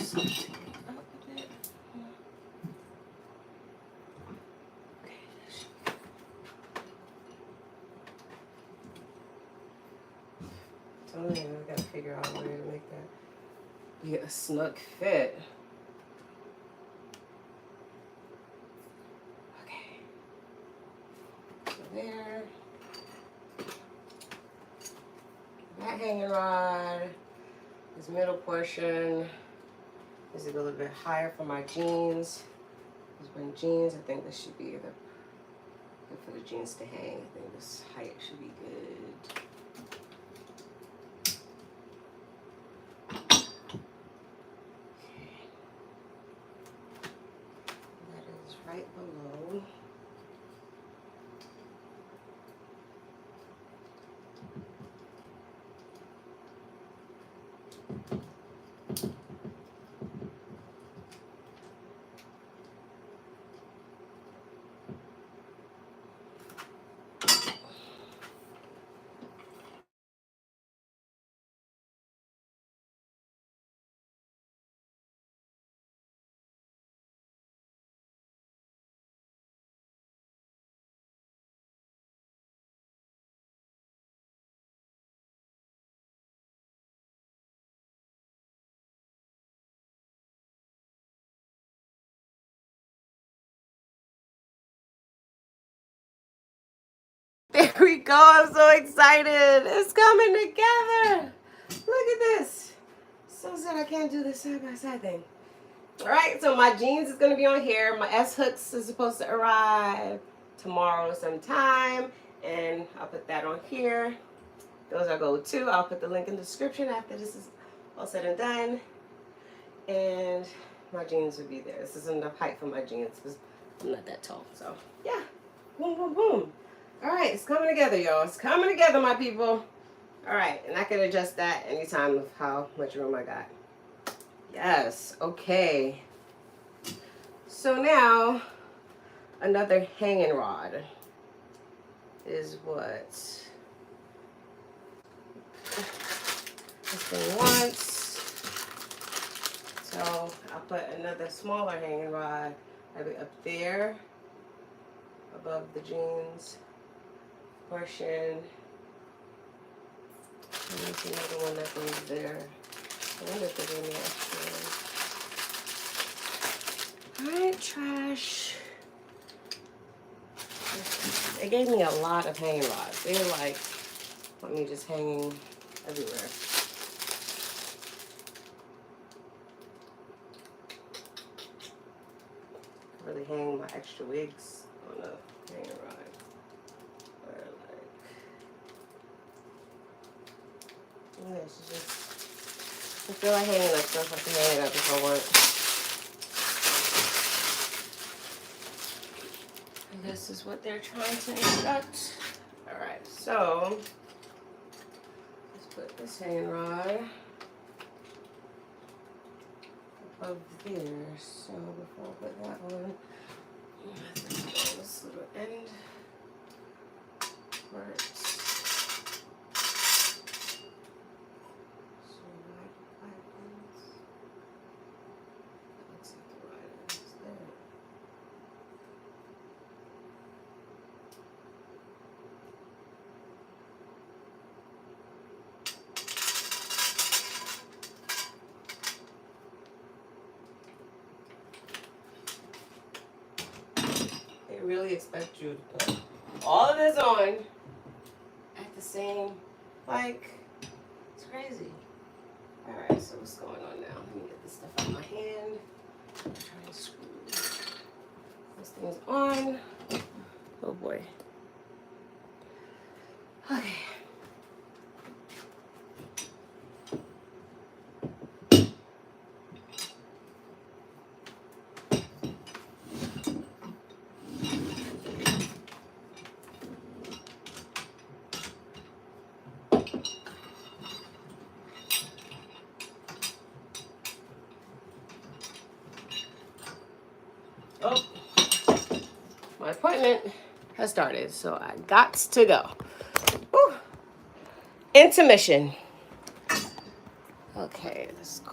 So I gotta figure out a way to make that be a snug fit. Okay. So there. That hanging rod, this middle portion is a little bit higher for my jeans. Because when jeans, I think this should be good for the jeans to hang. I think this height should be good. Right below. There we go. I'm so excited. It's coming together. Look at this. So sad I can't do this side by side thing. All right, so my jeans is going to be on here. My S-hooks is supposed to arrive tomorrow sometime. And I'll put that on here. Those are gold too. I'll put the link in the description after this is all said and done. And my jeans will be there. This is enough height for my jeans because I'm not that tall. So, yeah. Boom, boom, boom. All right, it's coming together, y'all. It's coming together, my people. All right, and I can adjust that anytime of how much room I got. Yes, okay. So now, another hanging rod is what this thing wants. So I'll put another smaller hanging rod maybe up there above the jeans portion. And there's another one that goes there. I wonder if there's any extra. Alright, trash. It gave me a lot of hanging rods. They were like, want me just hanging everywhere. Really hang my extra wigs on a hanging rod. This is just, I feel like hanging up stuff. I can hang it up if I want. And this is what they're trying to instruct. Alright, so let's put this hanging rod above there. So before I put that one, this little end part. Really expect you to put all of this on at the same, like, it's crazy. All right, so what's going on now? Let me get this stuff out of my hand. I'm trying to screw this thing's on. Oh boy. Okay. Oh, my appointment has started, so I got to go. Woo. Intermission. Okay, let's go.